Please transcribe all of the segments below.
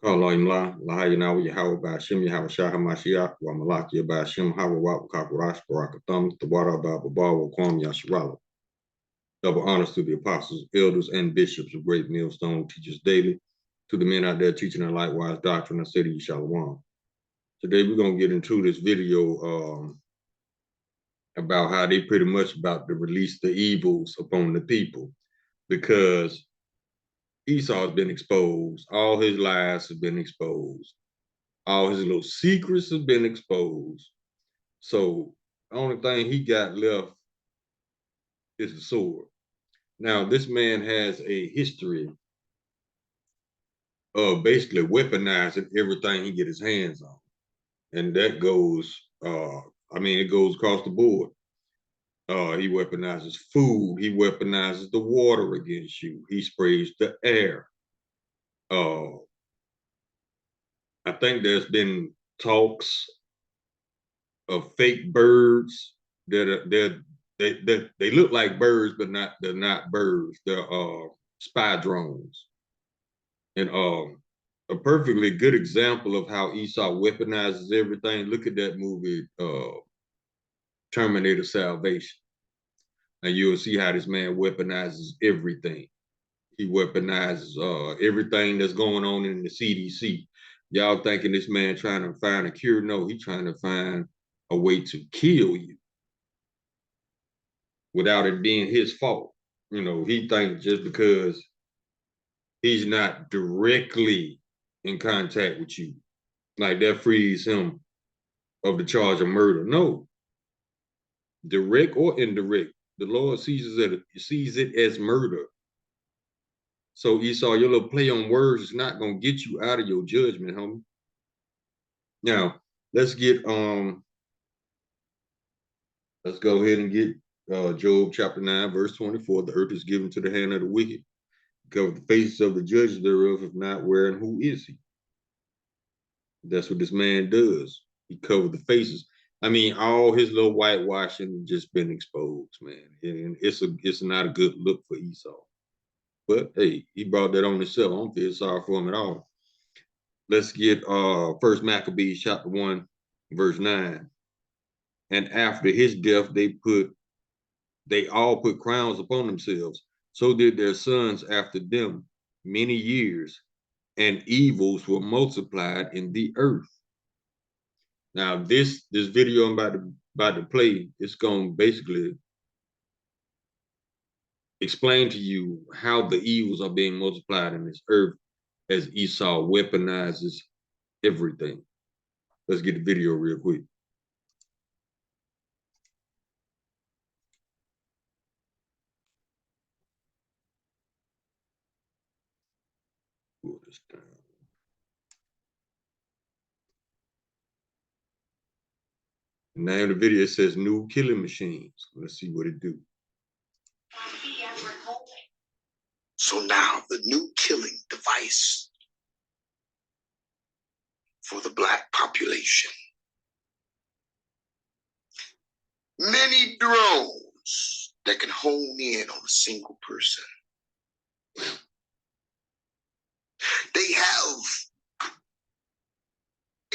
Kala imla lahayina wa yahawa ba shim yahawa shaha mashiach wa malaki ba shim hawa wa kakurash barakatam tawara ba baba wa kwam yashirala. Double honors to the apostles, elders, and bishops of Great Millstone Teachers Daily, to the men out there teaching a likewise doctrine. I say to you, Shalom. Today we're gonna get into this video about how they pretty much about to release the evils upon the people, because Esau has been exposed, all his lies have been exposed, all his little secrets have been exposed. So the only thing he got left is the sword. Now, this man has a history of basically weaponizing everything he get his hands on. And that goes, it goes across the board. He weaponizes food. He weaponizes the water against you. He sprays the air. I think there's been talks of fake birds they look like birds, but they're not birds. They're spy drones. And a perfectly good example of how Esau weaponizes everything. Look at that movie, Terminator Salvation. And you'll see how this man weaponizes everything. He weaponizes everything that's going on in the CDC. Y'all thinking this man trying to find a cure? No, he's trying to find a way to kill you without it being his fault. You know, he thinks just because he's not directly in contact with you, like that frees him of the charge of murder. No, direct or indirect, the Lord sees it as murder. So Esau, your little play on words is not gonna get you out of your judgment, homie. Now let's go ahead and get Job chapter 9, verse 24. The earth is given to the hand of the wicked. Cover the faces of the judges thereof, if not wherein who is he? That's what this man does. He covered the faces. I mean, all his little whitewashing just been exposed, man. And it's not a good look for Esau. But hey, he brought that on himself. I don't feel sorry for him at all. Let's get First Maccabees chapter 1, verse 9. And after his death, they all put crowns upon themselves. So did their sons after them many years, and evils were multiplied in the earth. Now, this video I'm about to play, it's going to basically explain to you how the evils are being multiplied in this earth as Esau weaponizes everything. Let's get the video real quick. Pull this down. The name of the video says New Killing Machines. Let's see what it do. So now the new killing device for the Black population. Many drones that can hone in on a single person. They have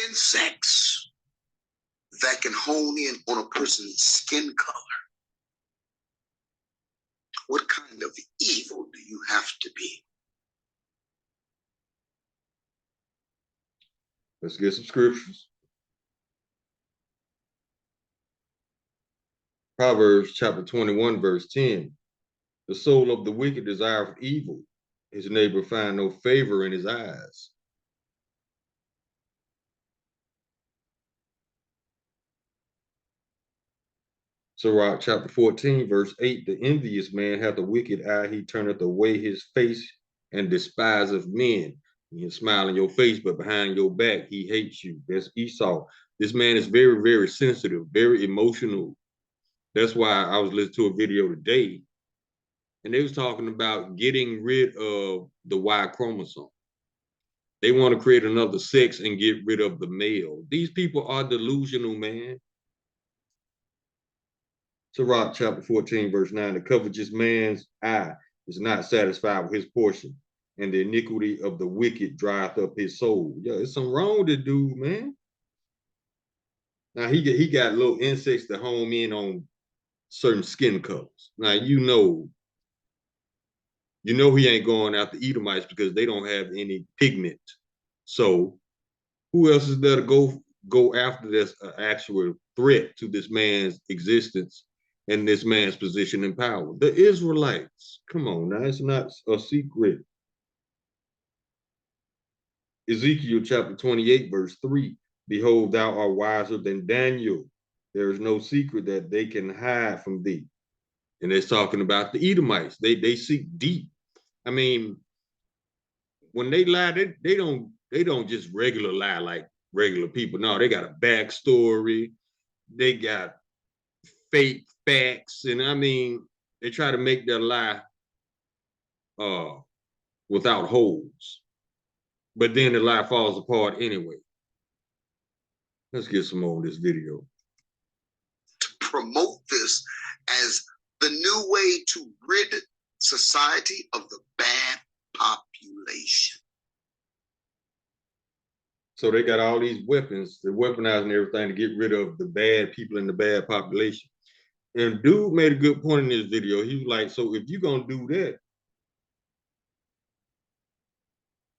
insects that can hone in on a person's skin color. What kind of evil do you have to be? Let's get some scriptures. Proverbs chapter 21, verse 10. The soul of the wicked desireth evil. His neighbor find no favor in his eyes. Sirach chapter 14, verse 8. The envious man hath a wicked eye. He turneth away his face and despiseth men. He can smile in your face, but behind your back, he hates you. That's Esau. This man is very, very sensitive, very emotional. That's why I was listening to a video today, and they was talking about getting rid of the Y chromosome. They want to create another sex and get rid of the male. These people are delusional, man. Sirach chapter 14, verse 9. The covetous man's eye is not satisfied with his portion, and the iniquity of the wicked drieth up his soul. Yeah, it's something wrong with the dude, man. Now he got little insects to home in on certain skin colors. Now you know he ain't going after Edomites because they don't have any pigment. So who else is there to go after this actual threat to this man's existence and this man's position in power? The Israelites. Come on now, it's not a secret. Ezekiel chapter 28, verse 3. Behold, thou art wiser than Daniel. There is no secret that they can hide from thee. And it's talking about the Edomites. They seek deep. I mean, when they lie, they don't just regular lie like regular people. No, they got a backstory. They got fake facts, and I mean, they try to make their lie uh without holes. But then the lie falls apart anyway. Let's get some more of this video. To promote this as the new way to rid society of the bad population. So they got all these weapons, they're weaponizing everything to get rid of the bad people in the bad population. And dude made a good point in this video. He was like, so if you're gonna do that,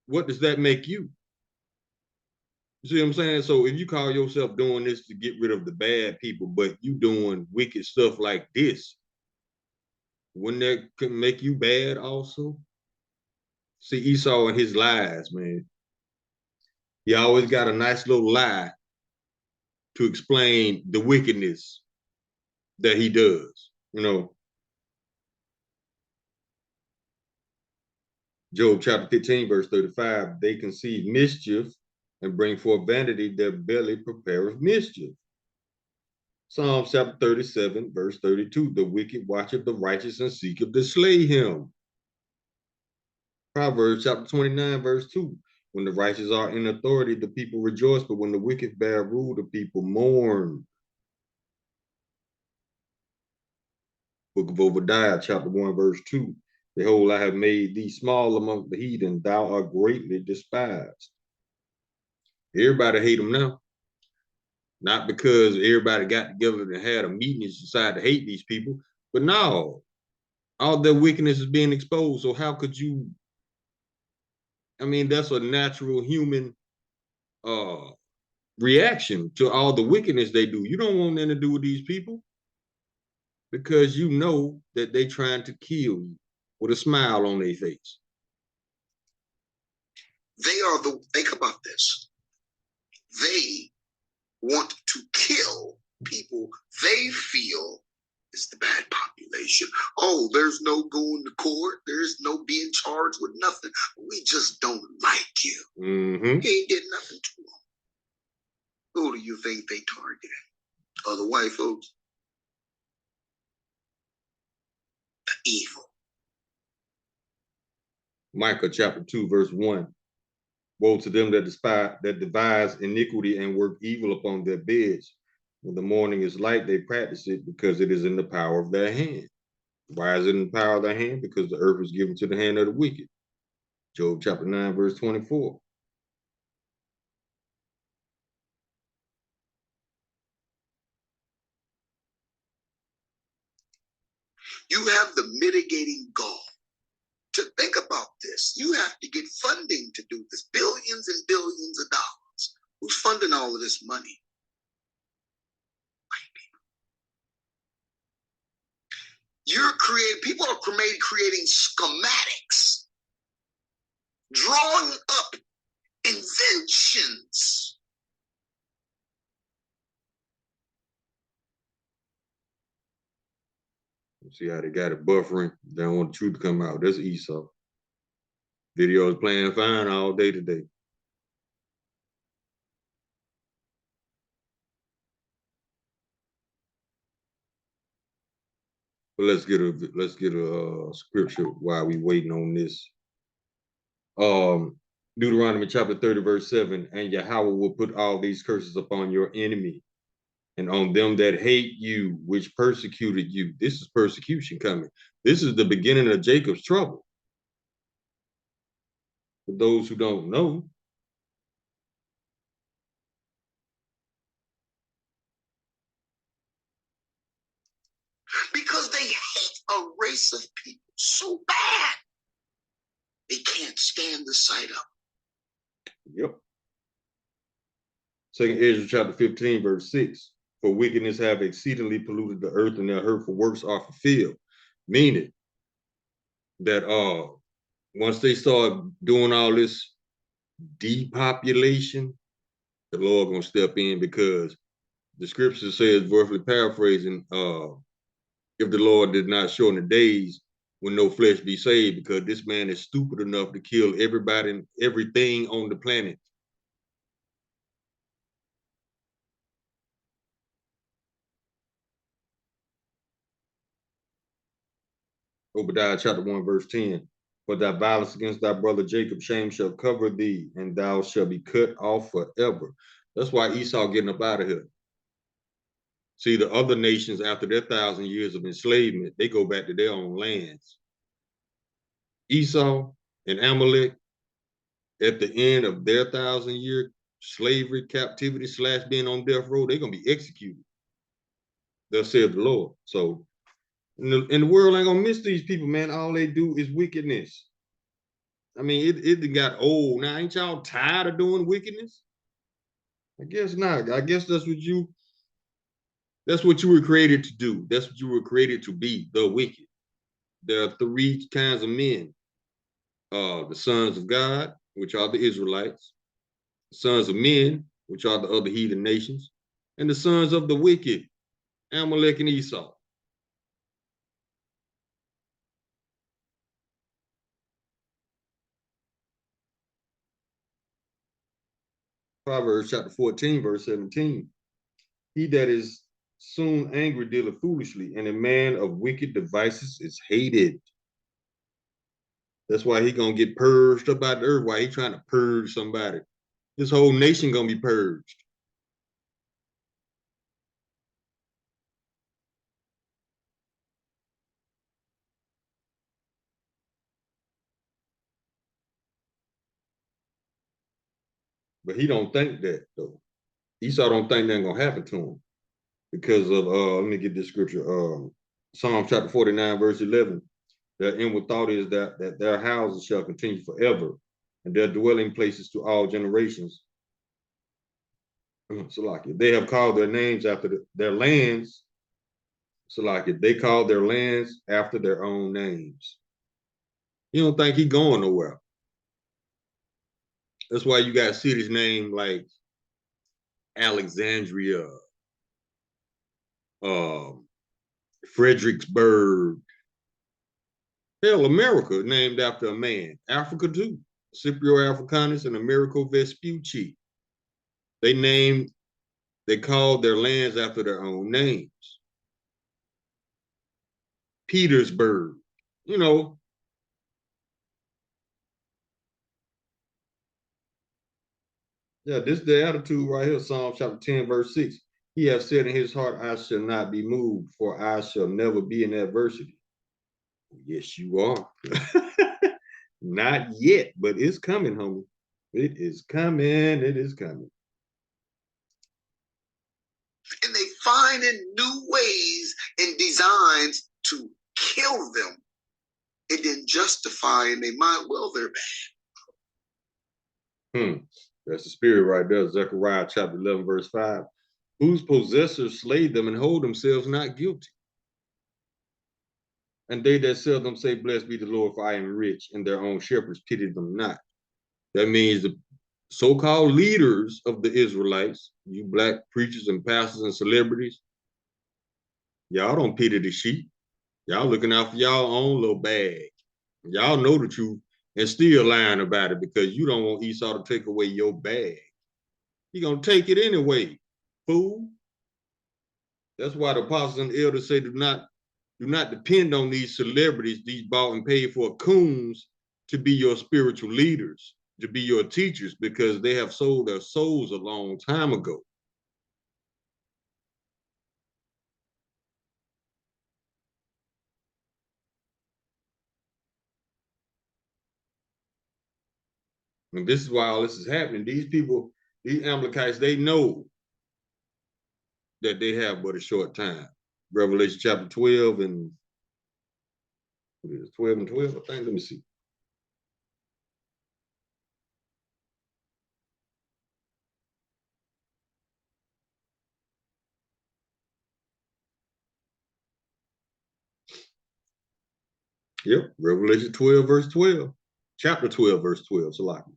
what does that make you? You see what I'm saying? So if you call yourself doing this to get rid of the bad people, but you doing wicked stuff like this, wouldn't that make you bad also? See, Esau and his lies, man. He always got a nice little lie to explain the wickedness that he does. You know, Job chapter 15, verse 35, they conceive mischief and bring forth vanity, their belly prepareth mischief. Psalm chapter 37, verse 32, the wicked watcheth the righteous and seeketh to slay him. Proverbs chapter 29, verse 2, when the righteous are in authority, the people rejoice, but when the wicked bear rule, the people mourn. Book of Obadiah, chapter 1, verse 2, behold, I have made thee small among the heathen, thou art greatly despised. Everybody hate him now. Not because everybody got together and had a meeting and decided to hate these people, but no, all their wickedness is being exposed. So how could you? I mean, that's a natural human uh reaction to all the wickedness they do. You don't want nothing to do with these people because you know that they trying to kill you with a smile on their face. Think about this. They want to kill people they feel is the bad population. Oh, there's no going to court. There's no being charged with nothing. We just don't like you. Mm-hmm. He ain't did nothing to them. Who do you think they targeted? Other white folks? The evil. Micah chapter 2, verse 1. Woe to them that devise iniquity and work evil upon their beds. When the morning is light, they practice it because it is in the power of their hand. Why is it in the power of their hand? Because the earth is given to the hand of the wicked. Job chapter 9, verse 24. You have the mitigating gall to think about this. You have to get funding to do this. Billions and billions of dollars. Who's funding all of this money? White people. People are creating schematics, drawing up inventions. See how they got it buffering. They don't want the truth to come out. That's Esau. Video is playing fine all day today. But let's get a scripture while we waiting on this. Deuteronomy chapter 30, verse 7, and Yahweh will put all these curses upon your enemy and on them that hate you, which persecuted you. This is persecution coming. This is the beginning of Jacob's trouble. For those who don't know, Because they hate a race of people so bad. They can't stand the sight of. yep. 2 Ezra chapter 15, verse 6. For wickedness have exceedingly polluted the earth, and their hurtful works are fulfilled. Meaning that once they start doing all this depopulation, the Lord gonna step in, because the scripture says, roughly paraphrasing, if the Lord did not shorten the days, when no flesh be saved, because this man is stupid enough to kill everybody and everything on the planet. Obadiah chapter 1, verse 10. For thy violence against thy brother Jacob, shame shall cover thee, and thou shalt be cut off forever. That's why Esau getting up out of here. See, the other nations, after their 1,000 years of enslavement, they go back to their own lands. Esau and Amalek, at the end of their 1,000 year slavery, captivity, / being on death row, they're gonna be executed. Thus said the Lord. So, and the world ain't gonna miss these people, man. All they do is wickedness. I mean, it got old. Now, ain't y'all tired of doing wickedness? I guess not. I guess that's what you were created to do. That's what you were created to be, the wicked. There are three kinds of men. The sons of God, which are the Israelites, the sons of men, which are the other heathen nations, and the sons of the wicked, Amalek and Esau. Proverbs chapter 14, verse 17. He that is soon angry dealeth foolishly, and a man of wicked devices is hated. That's why he gonna get purged up out the earth. Why he trying to purge somebody? This whole nation gonna be purged. But he don't think that though. Esau don't think that's gonna happen to him because of let me get this scripture. Psalm chapter 49, verse 11. Their inward thought is that their houses shall continue forever, and their dwelling places to all generations. Salaki. They have called their names after their lands. Salaki. They called their lands after their own names. You don't think he going nowhere. That's why you got cities named like Alexandria, um, Fredericksburg. Hell, America named after a man. Africa too. Scipio Africanus and Americo Vespucci. They called their lands after their own names. Petersburg, you know. Yeah, this is the attitude right here, Psalm chapter 10, verse 6. He has said in his heart, I shall not be moved, for I shall never be in adversity. Yes, you are. Not yet, but it's coming, homie. It is coming. It is coming. And they find in new ways and designs to kill them and then justify in their mind, well, they're bad. That's the spirit right there. Zechariah chapter 11, verse 5. Whose possessors slay them and hold themselves not guilty. And they that sell them say, blessed be the Lord, for I am rich, and their own shepherds pity them not. That means the so-called leaders of the Israelites, you black preachers and pastors and celebrities, y'all don't pity the sheep. Y'all looking out for y'all own little bag. Y'all know the truth and still lying about it because you don't want Esau to take away your bag. He gonna take it anyway, fool. That's why the apostles and the elders say do not depend on these celebrities, these bought and paid for coons to be your spiritual leaders, to be your teachers, because they have sold their souls a long time ago. And this is why all this is happening. These people, these Amalekites, they know that they have but a short time. Revelation chapter 12 and what is it, 12 and 12, I think. Let me see. Yep, Revelation 12, verse 12. Chapter 12, verse 12. Salaki.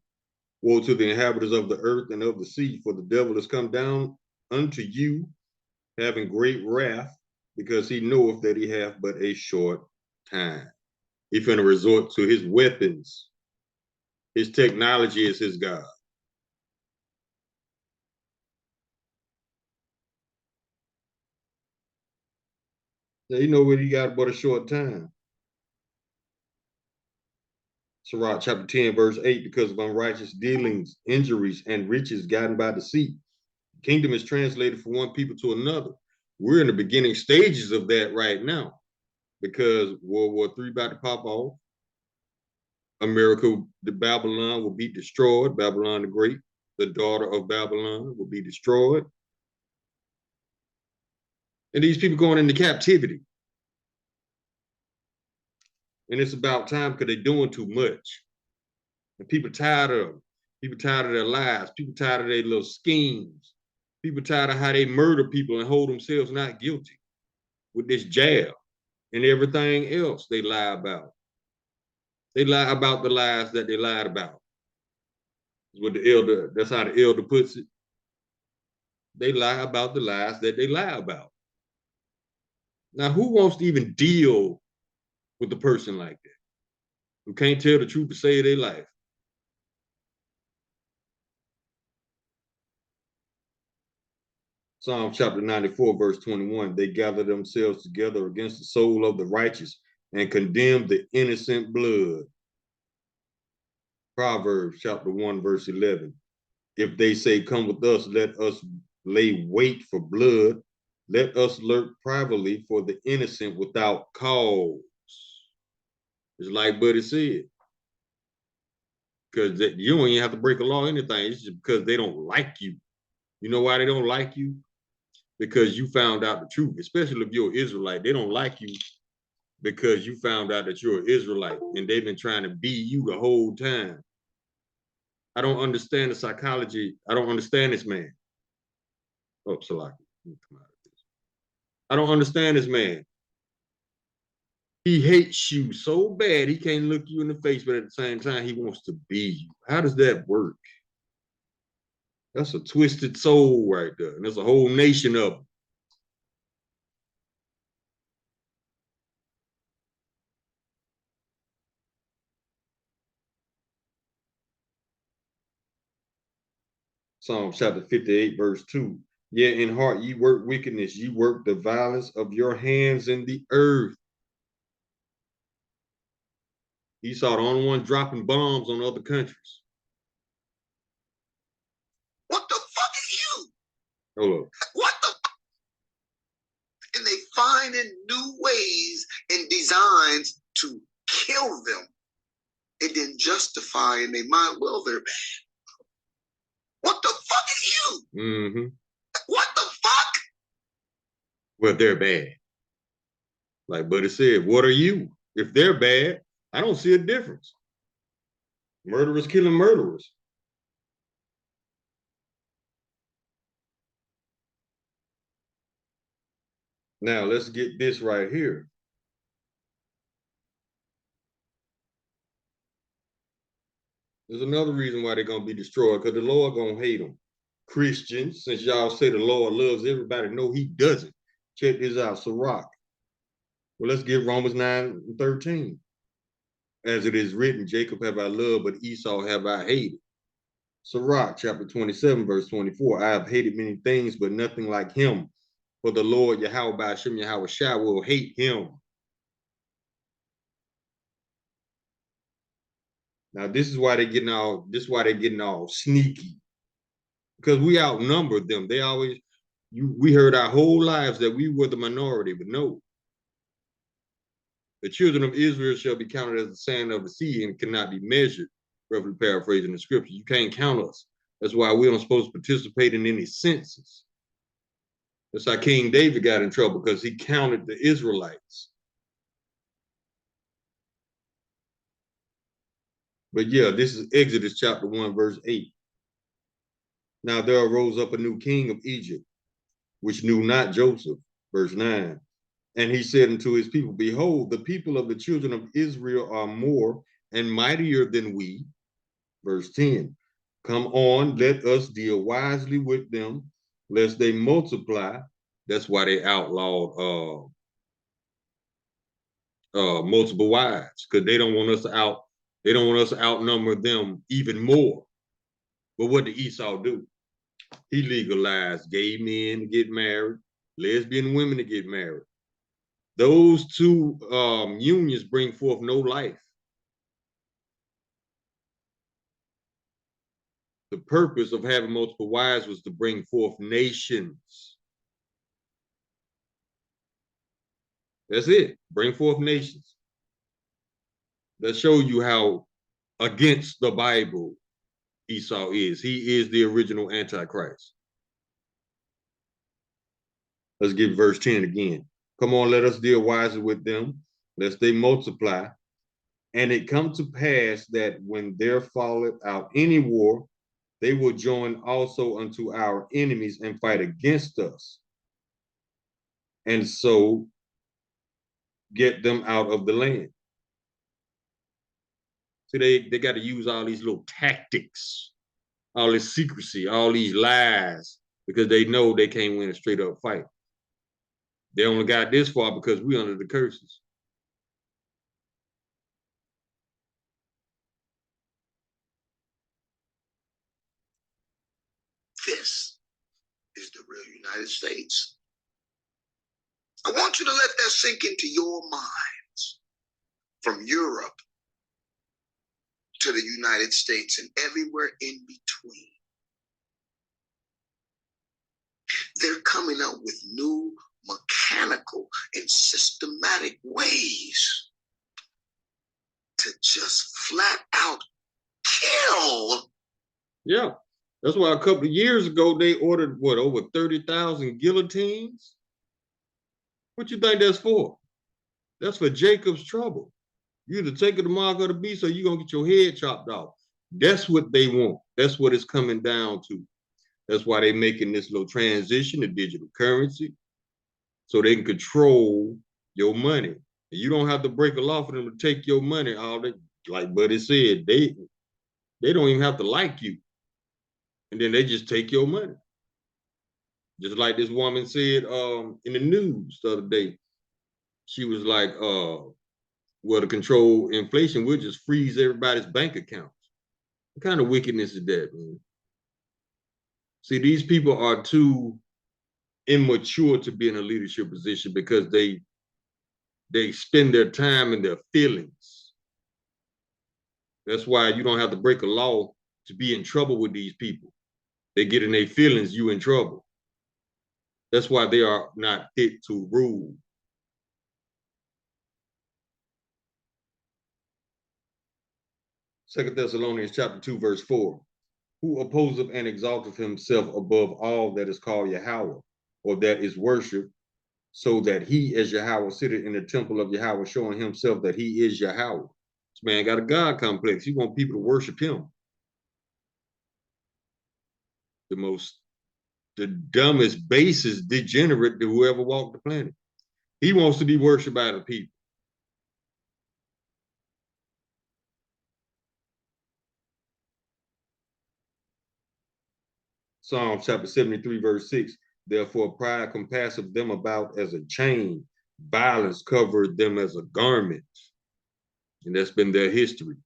Woe to the inhabitants of the earth and of the sea, for the devil has come down unto you, having great wrath, because he knoweth that he hath but a short time. He finna resort to his weapons. His technology is his God. Now, you know what he got but a short time. Sirach chapter 10, verse 8, because of unrighteous dealings, injuries, and riches gotten by deceit. Kingdom is translated from one people to another. We're in the beginning stages of that right now, because World War III about to pop off. America, the Babylon will be destroyed. Babylon the Great, the daughter of Babylon, will be destroyed. And these people going into captivity. And it's about time because they're doing too much. And people tired of them. People tired of their lives. People tired of their little schemes. People tired of how they murder people and hold themselves not guilty with this jab and everything else they lie about. They lie about the lies that they lied about. What the elder, that's how the elder puts it. They lie about the lies that they lie about. Now, who wants to even deal with a person like that, who can't tell the truth to save their life? Psalm chapter 94, verse 21, they gather themselves together against the soul of the righteous and condemn the innocent blood. Proverbs chapter 1, verse 11, if they say, come with us, let us lay wait for blood. Let us lurk privately for the innocent without cause. It's like Buddy said, because you don't even have to break a law or anything. It's just because they don't like you. You know why they don't like you? Because you found out the truth, especially if you're an Israelite. They don't like you because you found out that you're an Israelite and they've been trying to be you the whole time. I don't understand the psychology. I don't understand this man. Oh, Salaki. I don't understand this man. He hates you so bad he can't look you in the face, but at the same time, he wants to be you. How does that work? That's a twisted soul right there. And there's a whole nation of them. Psalm chapter 58, verse 2. Yet in heart ye work wickedness, ye work the violence of your hands in the earth. Esau the only one dropping bombs on other countries. What the fuck are you? Hold up. What the? And they finding new ways and designs to kill them and then justify in their mind, well, they're bad. What the fuck are you? Mm-hmm. What the fuck? Well, they're bad. Like Buddy said, what are you? If they're bad, I don't see a difference. Murderers killing murderers. Now let's get this right here. There's another reason why they're gonna be destroyed, because the Lord gonna hate them. Christians, since y'all say the Lord loves everybody, no, he doesn't. Check this out, Sirach. Well, let's get Romans 9:13. As it is written, Jacob have I loved, but Esau have I hated. Sirach, chapter 27, verse 24. I have hated many things, but nothing like him. For the Lord Yahweh by Hashem Yahweh Shai will hate him. Now, this is why they're getting all sneaky. Because we outnumber them. They always, we heard our whole lives that we were the minority, but no. The children of Israel shall be counted as the sand of the sea and cannot be measured. roughly paraphrasing the scripture. You can't count us. That's why we aren't supposed to participate in any census. That's how King David got in trouble, because he counted the Israelites. But yeah, this is Exodus chapter 1, verse 8. Now there arose up a new king of Egypt, which knew not Joseph, verse 9. And he said unto his people, behold, the people of the children of Israel are more and mightier than we, verse 10. Come on, let us deal wisely with them, lest they multiply. That's why they outlawed multiple wives, because they don't want us to outnumber them even more. But what did Esau do? He legalized gay men to get married, lesbian women to get married. Those two unions bring forth no life. The purpose of having multiple wives was to bring forth nations. That's it. Bring forth nations. That show you how against the Bible Esau is. He is the original Antichrist. Let's get verse 10 again. Come on, let us deal wisely with them, lest they multiply. And it come to pass that when there falleth out any war, they will join also unto our enemies and fight against us, and so get them out of the land. See, they got to use all these little tactics, all this secrecy, all these lies, because they know they can't win a straight up fight. They only got this far because we under the curses. This is the real United States. I want you to let that sink into your minds. From Europe to the United States and everywhere in between. They're coming up with new mechanical and systematic ways to just flat out kill. Yeah. That's why a couple of years ago they ordered what, over 30,000 guillotines? What you think that's for? That's for Jacob's trouble. You either take the mark of the beast or you're gonna get your head chopped off. That's what they want. That's what it's coming down to. That's why they're making this little transition to digital currency, so they can control your money. You don't have to break a law for them to take your money. All they, like Buddy said, they don't even have to like you. And then they just take your money. Just like this woman said in the news the other day. She was like, well, to control inflation, we'll just freeze everybody's bank accounts. What kind of wickedness is that, man? See, these people are too immature to be in a leadership position because they spend their time in their feelings. That's why you don't have to break a law to be in trouble with these people. They get in their feelings, you in trouble. That's why they are not fit to rule. Second Thessalonians chapter 2, verse 4. Who opposeth and exalteth himself above all that is called Yahweh, or that is worshipped, so that he as Yahweh sitteth in the temple of Yahweh, showing himself that he is Yahweh. This man got a God complex. He want people to worship him. The dumbest, basest degenerate to whoever walked the planet. He wants to be worshipped by the people. Psalm chapter 73, verse 6. Therefore, pride compasseth them about as a chain, violence covered them as a garment. And that's been their history.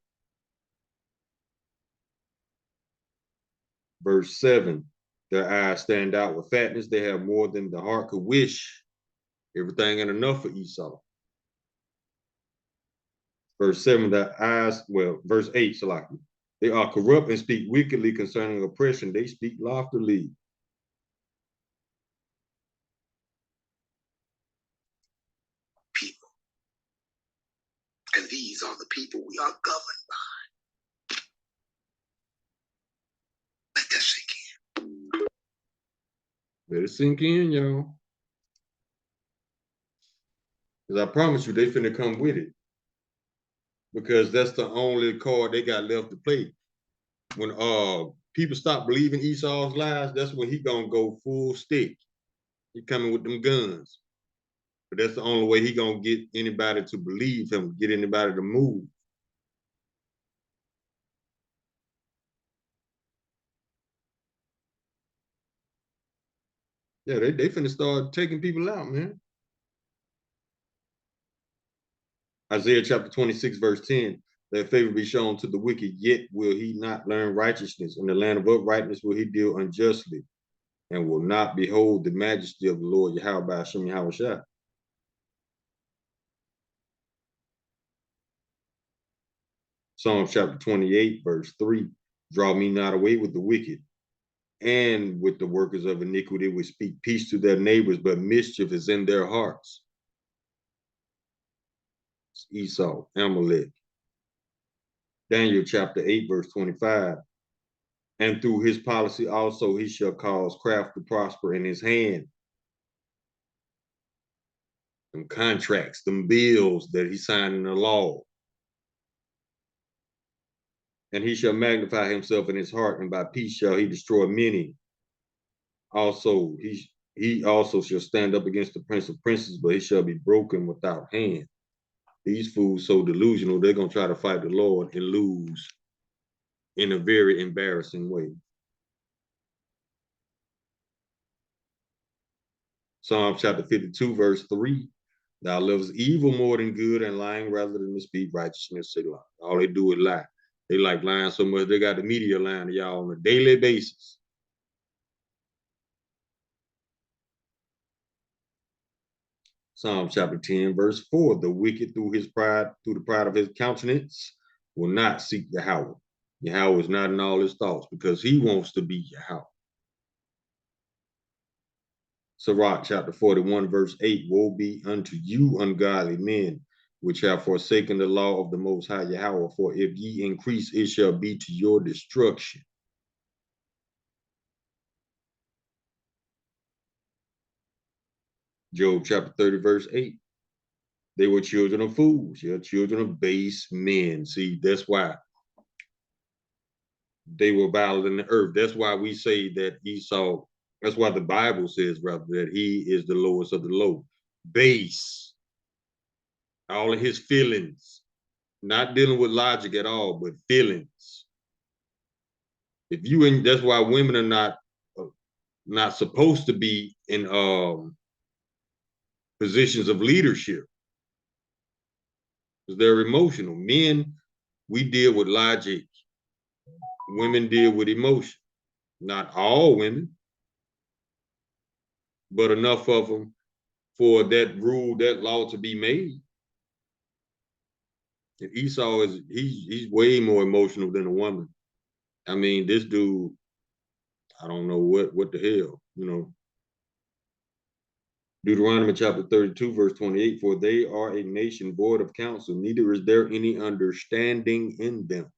Verse 7. Their eyes stand out with fatness. They have more than the heart could wish. Everything and enough for Esau. Verse 7, verse 8, Salaki. They are corrupt and speak wickedly concerning oppression. They speak loftily. People. And these are the people we are governed by. Let it sink in, y'all. Because I promise you, they finna come with it. Because that's the only card they got left to play. When people stop believing Esau's lies, that's when he gonna go full stick. He coming with them guns. But that's the only way he gonna get anybody to believe him, get anybody to move. Yeah, they finna start taking people out, man. Isaiah chapter 26, verse 10, that favor be shown to the wicked, yet will he not learn righteousness. In the land of uprightness will he deal unjustly, and will not behold the majesty of the Lord Yahweh by Hashem Yahweh. Psalm chapter 28, verse 3, draw me not away with the wicked, and with the workers of iniquity, which speak peace to their neighbors, but mischief is in their hearts. It's Esau, Amalek. Daniel chapter 8, verse 25. And through his policy also he shall cause craft to prosper in his hand. Them contracts, them bills that he signed in the law. And he shall magnify himself in his heart, and by peace shall he destroy many. Also, he also shall stand up against the prince of princes, but he shall be broken without hand. These fools so delusional, they're gonna try to fight the Lord and lose in a very embarrassing way. Psalm chapter 52, verse 3. Thou lovest evil more than good, and lying rather than to speak righteousness. All they do is lie. They like lying so much, they got the media lying to y'all on a daily basis. Psalm chapter 10, verse 4. The wicked through the pride of his countenance, will not seek Yahweh. Yahweh is not in all his thoughts because he wants to be Yahweh. Sirach chapter 41, verse 8. Woe be unto you, ungodly men, which have forsaken the law of the Most High Yahweh, for if ye increase, it shall be to your destruction. Job chapter 30, verse 8. They were children of fools, yeah, children of base men. See, that's why they were violent in the earth. That's why we say that Esau, that's why the Bible says, rather, that he is the lowest of the low. Base, all of his feelings, not dealing with logic at all, but feelings. If you in, that's why women are not supposed to be in positions of leadership, because they're emotional. Men, we deal with logic. Women deal with emotion. Not all women, but enough of them for that rule, that law to be made. And Esau is he's way more emotional than a woman. I mean, this dude, I don't know what the hell, you know. Deuteronomy chapter 32, verse 28, for they are a nation void of counsel, neither is there any understanding in them.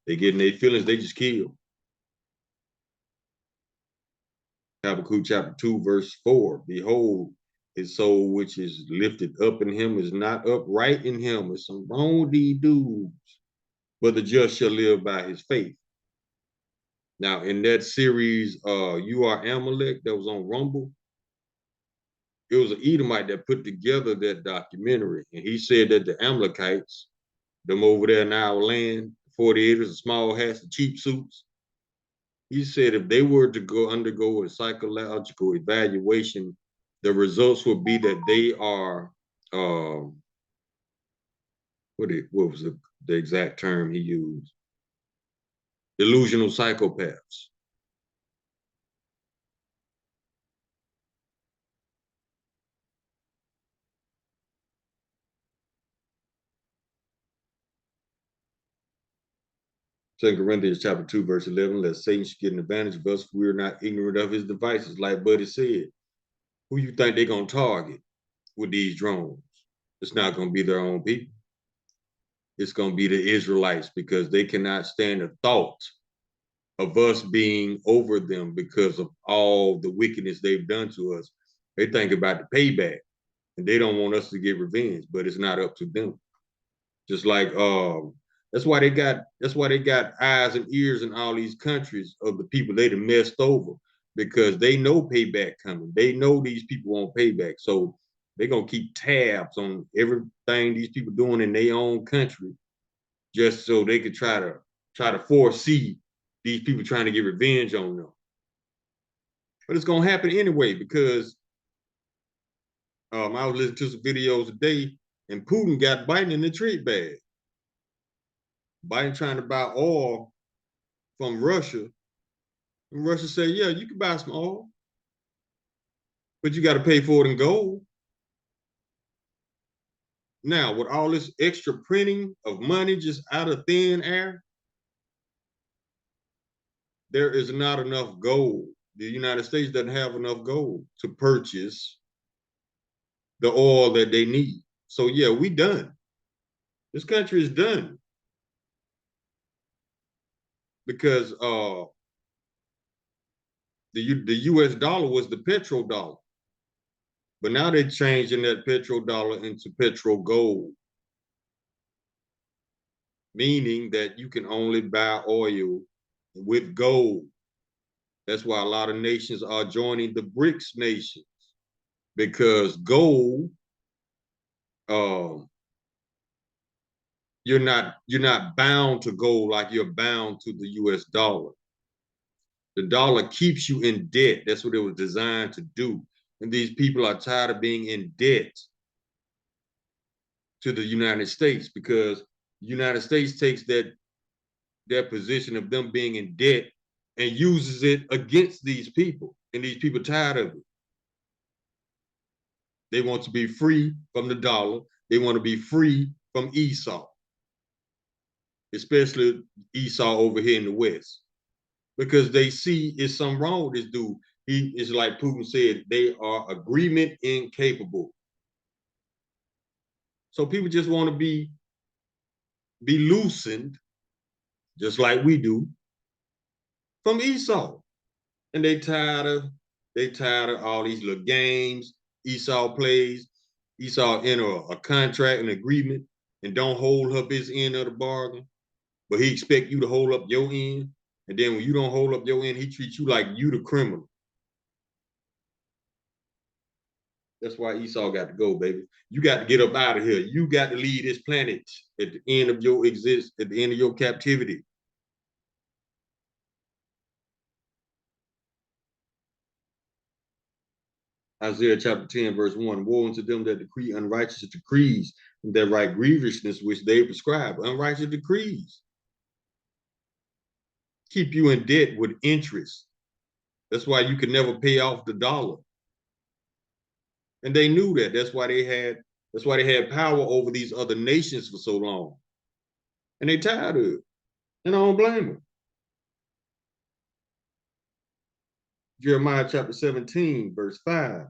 They get in their feelings, they just kill. Habakkuk chapter 2, verse 4, behold, his soul which is lifted up in him is not upright in him. It's some wrong with these dudes, but the just shall live by his faith. Now, in that series, You Are Amalek, that was on Rumble, it was an Edomite that put together that documentary, and he said that the Amalekites, them over there in our land, 48ers, the small hats, the cheap suits, he said if they were to undergo a psychological evaluation, the results would be that they are, what was the exact term he used? Delusional psychopaths. 2 Corinthians chapter 2, verse 11, lest Satan should get an advantage of us, we're not ignorant of his devices. Like Buddy said, who you think they're going to target with these drones? It's not going to be their own people. It's going to be the Israelites because they cannot stand the thought of us being over them because of all the wickedness they've done to us. They think about the payback, and they don't want us to get revenge, but it's not up to them. Just like that's why they got eyes and ears in all these countries of the people they done messed over, because they know payback coming. They know these people want payback. So they're gonna keep tabs on everything these people doing in their own country, just so they could try to foresee these people trying to get revenge on them. But it's gonna happen anyway, because I was listening to some videos today, and Putin got Biden in the treat bag. Biden trying to buy oil from Russia, and Russia said, "Yeah, you can buy some oil, but you got to pay for it in gold." Now, with all this extra printing of money just out of thin air, there is not enough gold. The United States doesn't have enough gold to purchase the oil that they need. So yeah, we done. This country is done because the U.S. dollar was the petrodollar, but now they're changing that petrodollar into petrogold, meaning that you can only buy oil with gold. That's why a lot of nations are joining the BRICS nations, because gold, um, you're not bound to gold like you're bound to the U.S. dollar. The dollar keeps you in debt. That's what it was designed to do. And these people are tired of being in debt to the United States, because the United States takes that position of them being in debt and uses it against these people. And these people tired of it. They want to be free from the dollar. They want to be free from Esau, especially Esau over here in the West, because they see it's something wrong with this dude. He is, like Putin said, they are agreement incapable. So people just want to be loosened, just like we do, from Esau. And they tired of all these little games Esau plays. Esau enter a contract, an agreement, and don't hold up his end of the bargain, but he expect you to hold up your end. And then when you don't hold up your end, he treats you like you the criminal. That's why Esau got to go, baby. You got to get up out of here. You got to leave this planet at the end of your at the end of your captivity. Isaiah chapter 10, verse 1. Woe unto them that decree unrighteous decrees, and that write grievousness which they prescribe. Unrighteous decrees keep you in debt with interest. That's why you can never pay off the dollar. And they knew that. That's why they had power over these other nations for so long. And they tired of it. And I don't blame them. Jeremiah chapter 17, verse 5.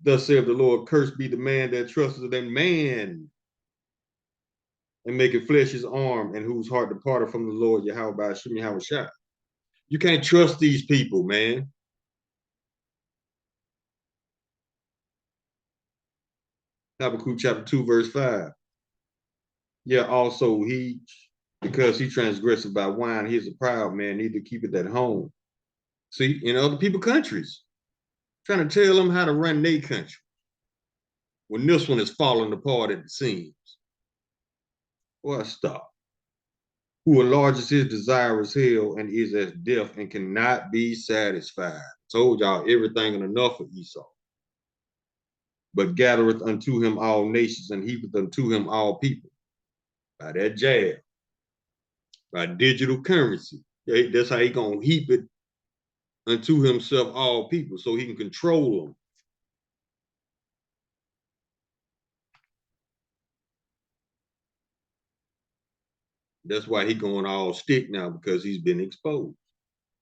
Thus saith the Lord, cursed be the man that trusteth in man, and maketh flesh his arm, and whose heart departed from the Lord Yahweh by Hashem Yahweh Shai. You can't trust these people, man. Habakkuk chapter 2, verse 5. Yeah, also because he transgressed by wine, he's a proud man, neither keep it at home. See, in other people countries, trying to tell them how to run their country, when this one is falling apart at the seams. Well, stop. Who enlarges his desire as hell, and is as deaf, and cannot be satisfied. Told y'all everything and enough of Esau. But gathereth unto him all nations, and heapeth unto him all people. By that jab, by digital currency. That's how he gonna heap it unto himself all people, so he can control them. That's why he going all stick now, because he's been exposed.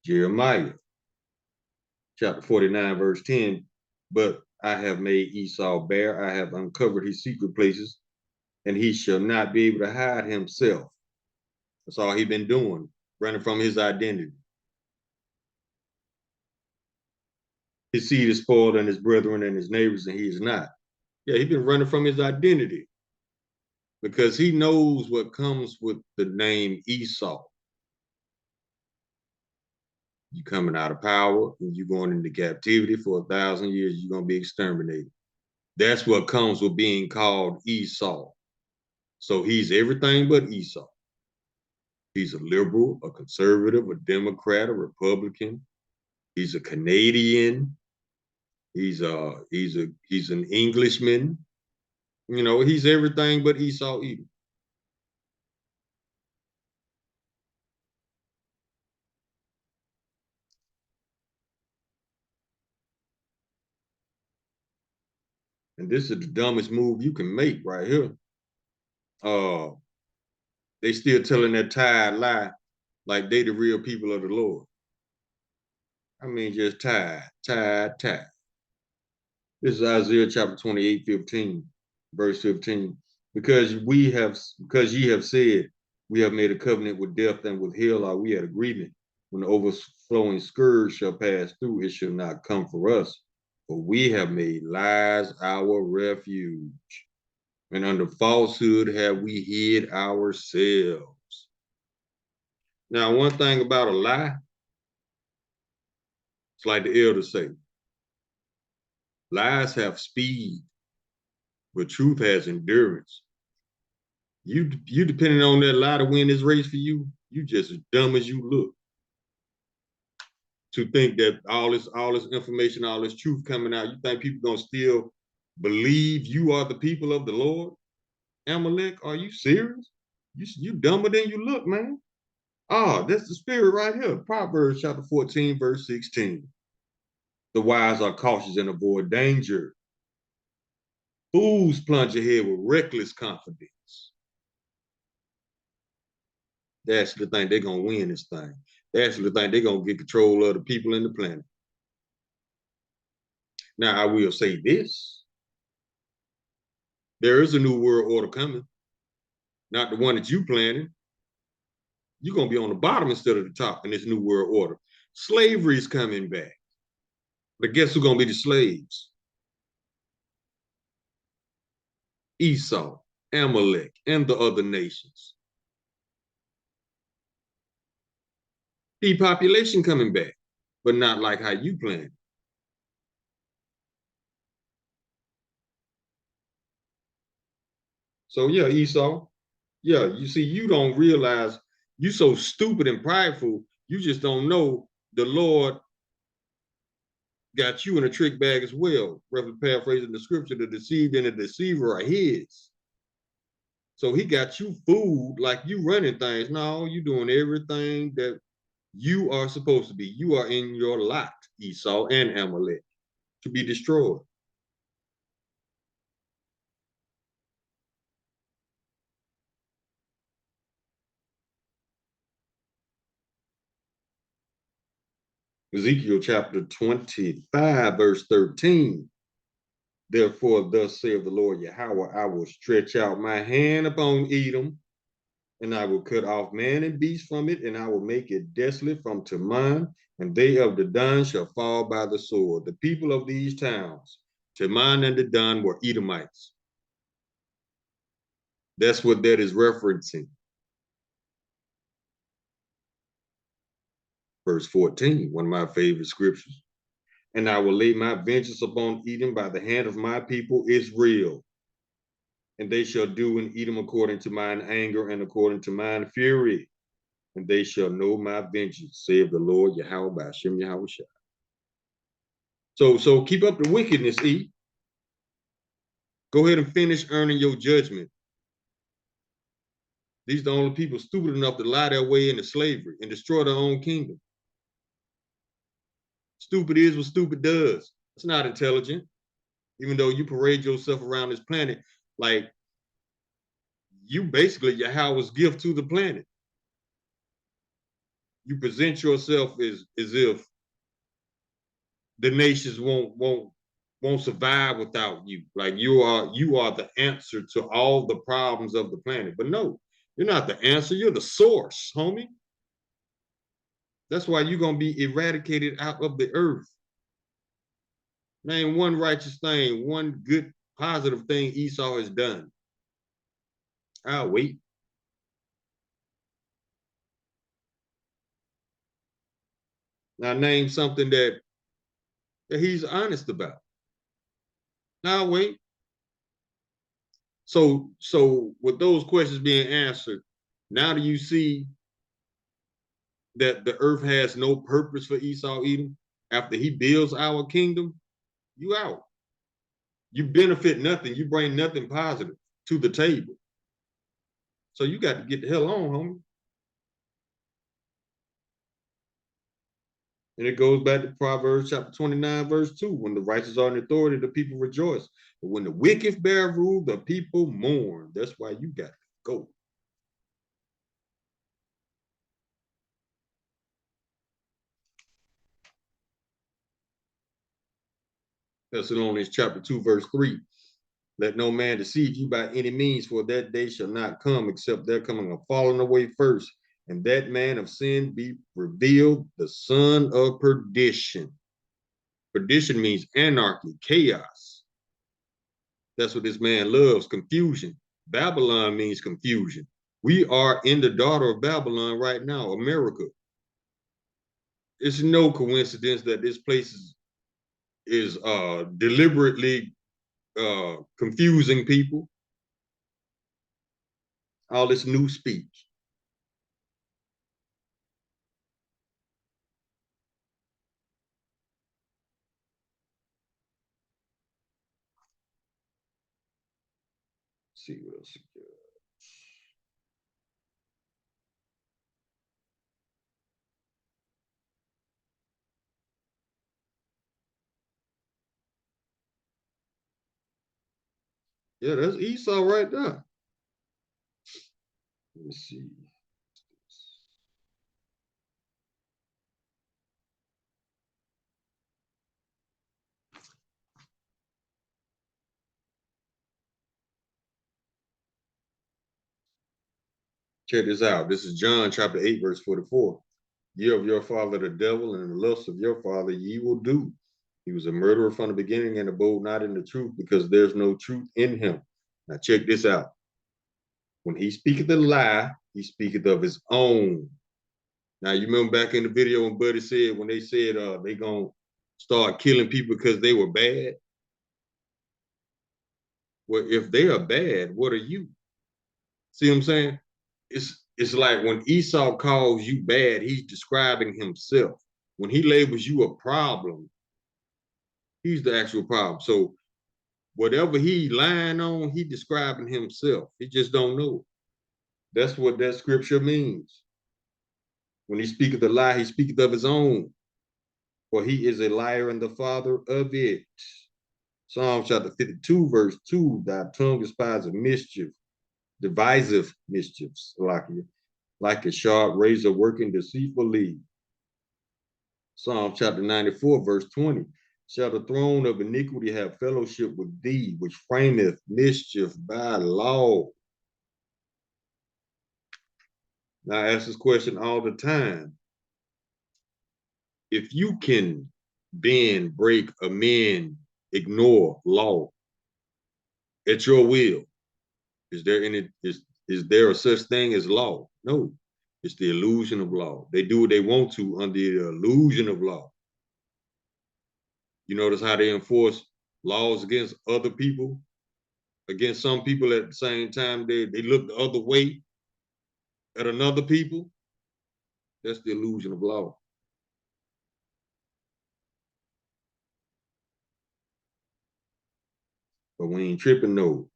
Jeremiah chapter 49, verse 10. But I have made Esau bare, I have uncovered his secret places, and he shall not be able to hide himself. That's all he been doing, running from his identity. His seed is spoiled and his brethren and his neighbors, and he is not. Yeah, he's been running from his identity because he knows what comes with the name Esau. You coming out of power and you going into captivity for 1,000 years, you're going to be exterminated. That's what comes with being called Esau. So he's everything but Esau. He's a liberal, a conservative, a Democrat, a Republican. He's a Canadian. He's an Englishman. You know, he's everything but Esau Edom. And this is the dumbest move you can make right here. They still telling that tired lie like they the real people of the Lord. I mean, just tired. This is Isaiah chapter 28, 15, verse 15. Because ye have said, we have made a covenant with death, and with hell are we at agreement. When the overflowing scourge shall pass through, it shall not come for us. For we have made lies our refuge, and under falsehood have we hid ourselves. Now, one thing about a lie, it's like the elders say, lies have speed, but truth has endurance. You depending on that lie to win this race for you, you just as dumb as you look. To think that all this information, all this truth coming out, you think people gonna still believe you are the people of the Lord? Amalek, are you serious? You dumber than you look, man. Ah, that's the spirit right here. Proverbs chapter 14, verse 16. The wise are cautious and avoid danger. Fools plunge ahead with reckless confidence. They actually think they're going to win this thing. They actually think they're going to get control of the people in the planet. Now, I will say this. There is a new world order coming. Not the one that you planning. You're going to be on the bottom instead of the top in this new world order. Slavery is coming back. But guess who's going to be the slaves? Esau, Amalek, and the other nations. Depopulation coming back, but not like how you planned. So yeah, Esau, yeah, you see, you don't realize you so stupid and prideful, you just don't know the Lord got you in a trick bag as well. Roughly paraphrasing the scripture, the deceived and the deceiver are his. So he got you fooled like you running things. No, you doing everything that you are supposed to be. You are in your lot, Esau and Amalek, to be destroyed. Ezekiel chapter 25, verse 13. Therefore, thus saith the Lord Yahweh, I will stretch out my hand upon Edom, and I will cut off man and beast from it, and I will make it desolate from Teman, and they of Dedan shall fall by the sword. The people of these towns, Teman and Dedan, were Edomites. That's what that is referencing. Verse 14, one of my favorite scriptures. And I will lay my vengeance upon Edom by the hand of my people Israel. And they shall do in Edom according to mine anger and according to mine fury. And they shall know my vengeance, saith the Lord Yahweh by Hashem Yahweh Shai. So keep up the wickedness, E. Go ahead and finish earning your judgment. These are the only people stupid enough to lie their way into slavery and destroy their own kingdom. Stupid is what stupid does. It's not intelligent. Even though you parade yourself around this planet like you basically Yahweh's gift to the planet. You present yourself as if the nations won't survive without you. Like you are the answer to all the problems of the planet. But no, you're not the answer. You're the source, homie. That's why you're going to be eradicated out of the earth. Name one righteous thing, one good, positive thing Esau has done. I'll wait. Now name something that he's honest about. Now wait. So with those questions being answered, now do you see that the earth has no purpose for Esau Edom? After he builds our kingdom, you out. You benefit nothing. You bring nothing positive to the table. So you got to get the hell on, homie. And it goes back to Proverbs chapter 29, verse 2. When the righteous are in authority, the people rejoice. But when the wicked bear rule, the people mourn. That's why you got to go. Thessalonians chapter 2, verse 3. Let no man deceive you by any means, for that day shall not come, except there coming a falling away first, and that man of sin be revealed, the son of perdition. Perdition means anarchy, chaos. That's what this man loves, confusion. Babylon means confusion. We are in the daughter of Babylon right now, America. It's no coincidence that this place is deliberately confusing people. All this new speech. Let's see what else. Yeah, that's Esau right there. Let me see. Check this out. This is John chapter 8, verse 44. Ye of your father the devil, and the lust of your father ye will do. He was a murderer from the beginning and abode not in the truth, because there's no truth in him. Now check this out. When he speaketh a lie, he speaketh of his own. Now you remember back in the video when Buddy said, when they said they gonna start killing people because they were bad? Well, if they are bad, what are you? See what I'm saying? It's like when Esau calls you bad, he's describing himself. When he labels you a problem, he's the actual problem. So whatever he lying on, he describing himself. He just don't know it. That's what that scripture means. When he speaketh a lie, he speaketh of his own. For he is a liar and the father of it. Psalm chapter 52, verse 2, thy tongue despises mischief, divisive mischiefs, like a sharp razor working deceitfully. Psalm chapter 94, verse 20. Shall the throne of iniquity have fellowship with thee, which frameth mischief by law? Now, I ask this question all the time. If you can bend, break, amend, ignore law at your will, is there a such thing as law? No. It's the illusion of law. They do what they want to under the illusion of law. You notice how they enforce laws against other people, against some people at the same time they look the other way at another people? That's the illusion of law. But we ain't tripping, no.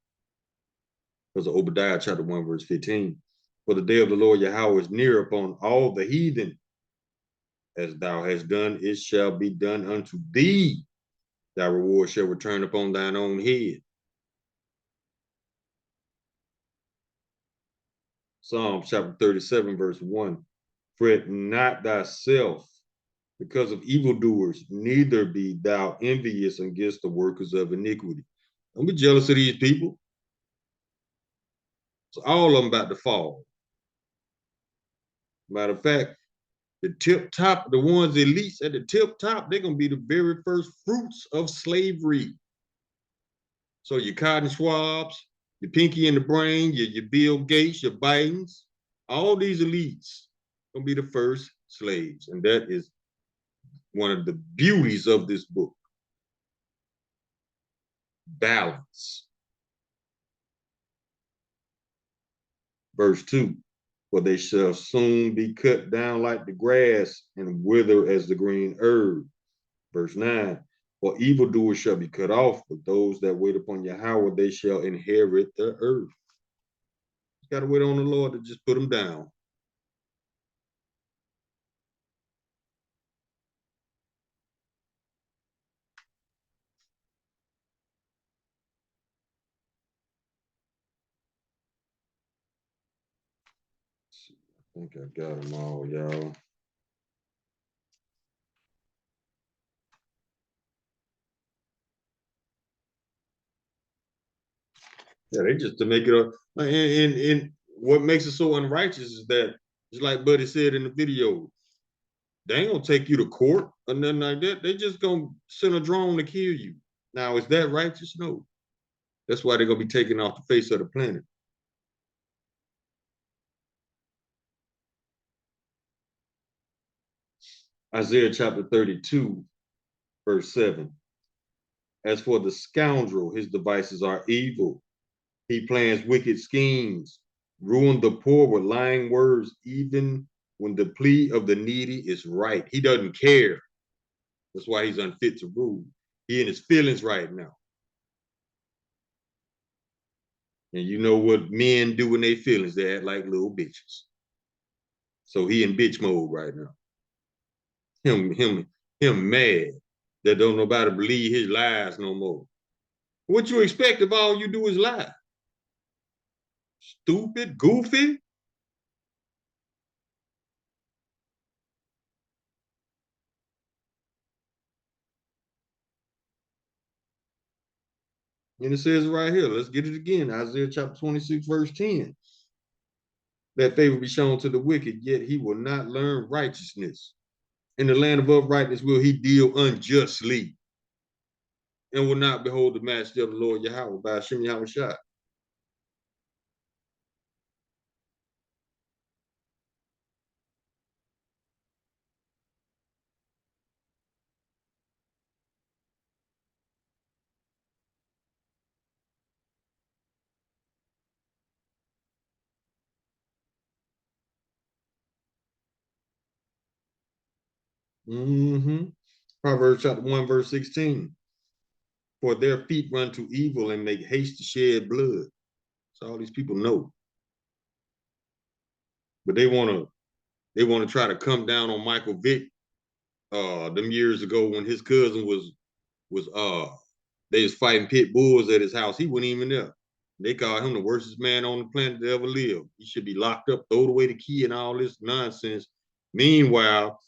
Because of Obadiah chapter 1, verse 15. For the day of the Lord Yahweh is near upon all the heathen. As thou hast done, it shall be done unto thee. Thy reward shall return upon thine own head. Psalm chapter 37, verse 1. Fret not thyself because of evildoers, neither be thou envious against the workers of iniquity. Don't be jealous of these people. So all of them about to fall. Matter of fact, The tip top, the ones elites at the tip top, they're gonna be the very first fruits of slavery. So your Cotton Schwabs, your Pinky and the Brain, your Bill Gates, your Bidens, all these elites gonna be the first slaves. And that is one of the beauties of this book. Balance. Verse 2, for they shall soon be cut down like the grass and wither as the green herb. Verse 9, for evildoers shall be cut off, but those that wait upon Yahweh, they shall inherit the earth. You got to wait on the Lord to just put them down. I think I got them all, y'all. Yeah, they just to make it up. And what makes it so unrighteous is that, just like Buddy said in the video, they ain't gonna take you to court or nothing like that. They just gonna send a drone to kill you. Now, is that righteous? No. That's why they're gonna be taken off the face of the planet. Isaiah chapter 32, verse 7. As for the scoundrel, his devices are evil. He plans wicked schemes, ruin the poor with lying words, even when the plea of the needy is right. He doesn't care. That's why he's unfit to rule. He in his feelings right now. And you know what men do in their feelings? They act like little bitches. So he in bitch mode right now. Him mad that don't nobody believe his lies no more. What you expect if all you do is lie? Stupid, goofy. And it says right here, let's get it again. Isaiah chapter 26, verse 10. That favor be shown to the wicked, yet he will not learn righteousness. In the land of uprightness will he deal unjustly, and will not behold the majesty of the Lord Yahweh by Hashem Yahweh Shai. Proverbs chapter 1, verse 16. For their feet run to evil and make haste to shed blood. So all these people know. But they want to try to come down on Michael Vick them years ago when his cousin was they was fighting pit bulls at his house. He wasn't even there. They call him the worstest man on the planet that ever lived. He should be locked up, throwed away the key, and all this nonsense. Meanwhile,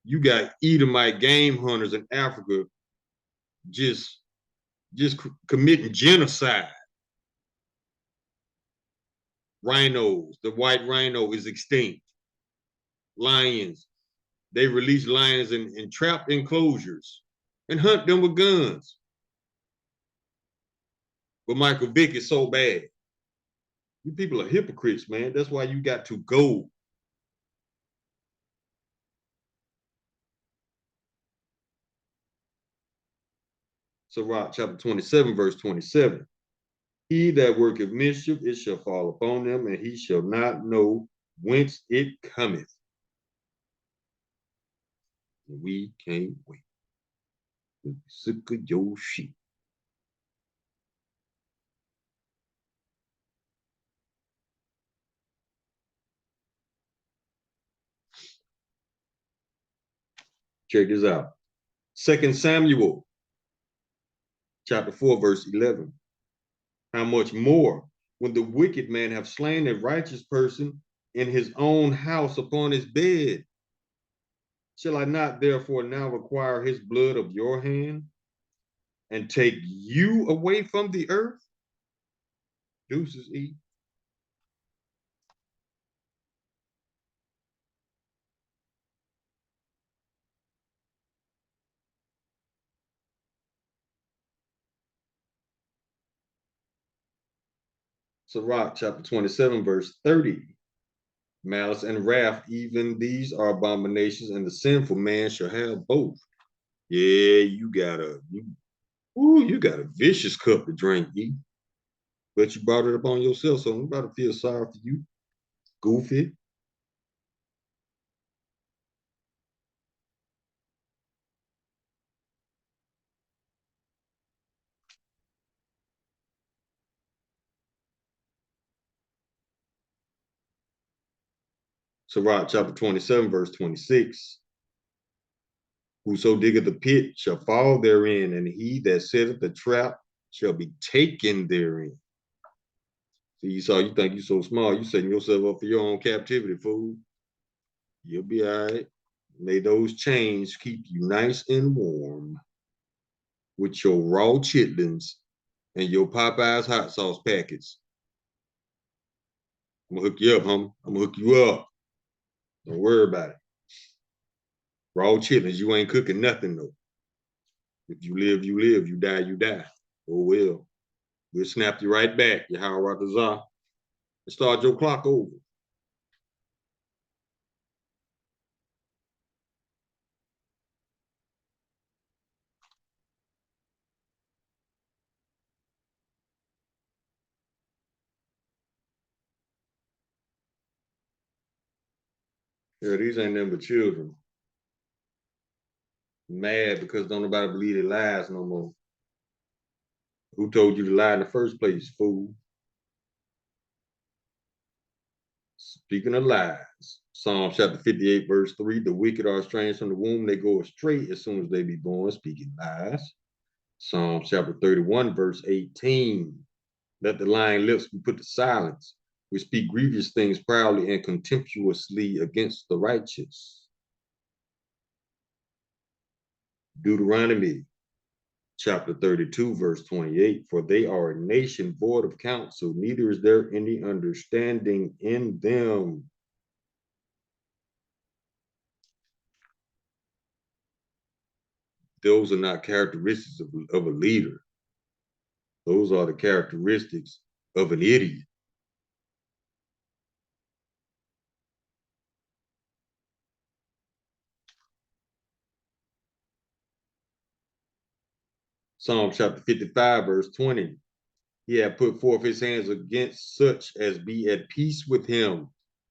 you got Edomite game hunters in Africa just committing genocide. Rhinos, the white rhino is extinct. Lions, they release lions in trapped enclosures and hunt them with guns. But Michael Vick is so bad. You people are hypocrites, man. That's why you got to go. Sirach chapter 27, verse 27. He that worketh mischief, it shall fall upon him, and he shall not know whence it cometh. We can't wait. We're sick of your shit. Check this out. 2 Samuel chapter 4, verse 11. How much more when the wicked man have slain a righteous person in his own house upon his bed? Shall I not therefore now require his blood of your hand and take you away from the earth? Deuces eat. Sirach chapter 27, verse 30. Malice and wrath, even these are abominations, and the sinful man shall have both. Yeah, you got a vicious cup to drink, E. But you brought it upon yourself, so I'm about to feel sorry for you, goofy. Sirach chapter 27, verse 26. Whoso diggeth the pit shall fall therein, and he that setteth the trap shall be taken therein. See, you think you so smart, you setting yourself up for your own captivity, fool. You'll be all right. May those chains keep you nice and warm with your raw chitlins and your Popeyes hot sauce packets. I'm gonna hook you up, homie. I'm gonna hook you up. Don't worry about it. Raw chitlins, you ain't cooking nothing though. If you live, you live. You die, you die. Oh well. We'll snap you right back, Yahweh Ratazah, and start your clock over. Yeah, these ain't nothing but children. Mad because don't nobody believe their lies no more. Who told you to lie in the first place, fool? Speaking of lies, Psalm chapter 58, verse 3, the wicked are estranged from the womb, they go astray as soon as they be born, speaking lies. Psalm chapter 31, verse 18, let the lying lips be put to silence. We speak grievous things proudly and contemptuously against the righteous. Deuteronomy chapter 32, verse 28, for they are a nation void of counsel, neither is there any understanding in them. Those are not characteristics of a leader. Those are the characteristics of an idiot. Psalm chapter 55, verse 20. He hath put forth his hands against such as be at peace with him.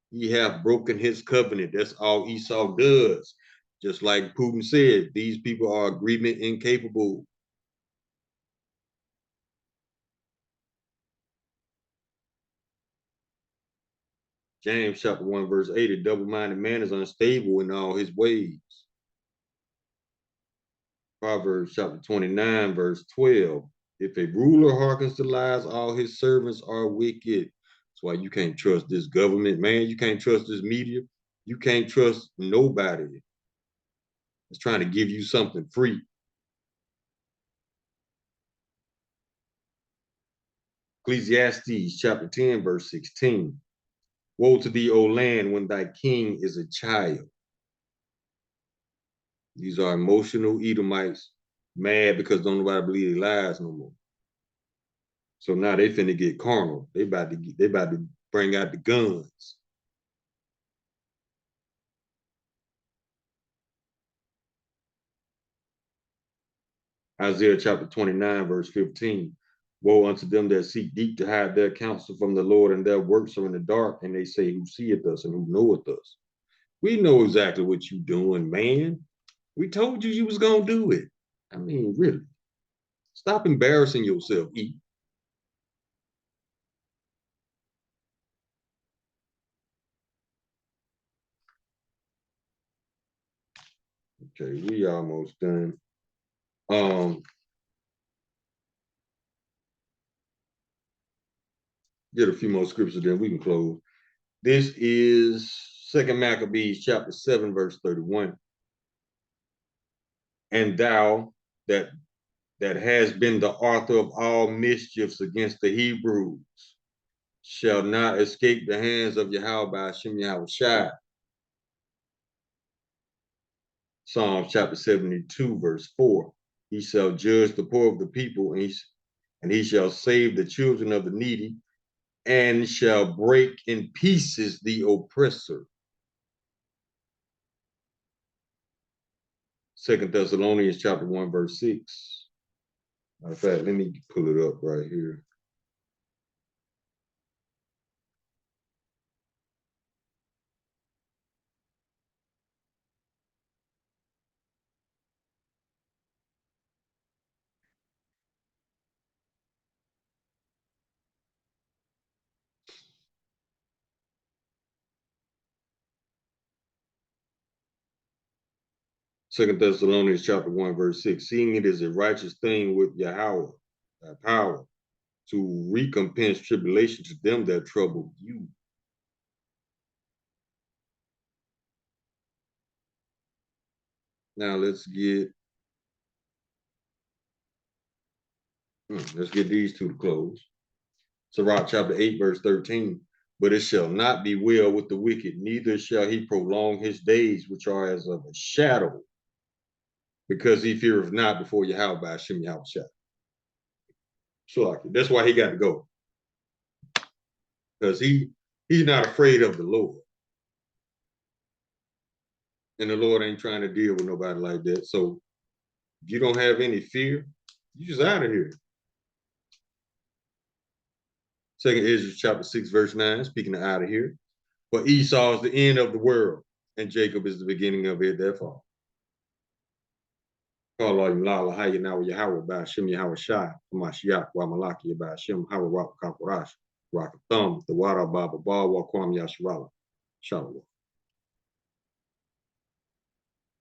He hath broken his covenant. That's all Esau does. Just like Putin said, these people are agreement incapable. James chapter 1, verse 8, a double-minded man is unstable in all his ways. Proverbs chapter 29, verse 12. If a ruler hearkens to lies, all his servants are wicked. That's why you can't trust this government, man. You can't trust this media. You can't trust nobody. It's trying to give you something free. Ecclesiastes chapter 10, verse 16. Woe to thee, O land, when thy king is a child. These are emotional Edomites, mad because don't nobody believe their lies no more. So now they finna get carnal. They about to bring out the guns. Isaiah chapter 29, verse 15. Woe unto them that seek deep to hide their counsel from the Lord, and their works are in the dark, and they say, who seeth us and who knoweth us? We know exactly what you doing, man. We told you was gonna do it. I mean, really. Stop embarrassing yourself, E. Okay, we almost done. Get a few more scriptures, then we can close. This is Second Maccabees chapter 7, verse 31. And thou that has been the author of all mischiefs against the Hebrews shall not escape the hands of Yahweh Hashem Yahushai. Psalms chapter 72, verse 4. He shall judge the poor of the people, and he shall save the children of the needy, and shall break in pieces the oppressor. 2 Thessalonians chapter 1, verse 6. Matter of fact, let me pull it up right here. Second Thessalonians chapter 1, verse 6. Seeing it is a righteous thing with Yahweh, thy power, to recompense tribulation to them that trouble you. Now let's get these two to close. Sirach chapter 8, verse 13. But it shall not be well with the wicked, neither shall he prolong his days, which are as of a shadow, because he feareth not before Yahweh by Hashem Yahweh Shah. So that's why he got to go. Because he's not afraid of the Lord. And the Lord ain't trying to deal with nobody like that. So if you don't have any fear, you just out of here. 2 Ezra chapter 6, verse 9, speaking of out of here. For Esau is the end of the world, and Jacob is the beginning of it, therefore. Call all you lala haya now Yahweh by Hashem Yahweh Shai, Mashiach, wa Malaki by Hashem, Hawa Rock Kakorash, Rock Thumb, the Wada Baba Ba, Wakwam Yasharala. Shalom.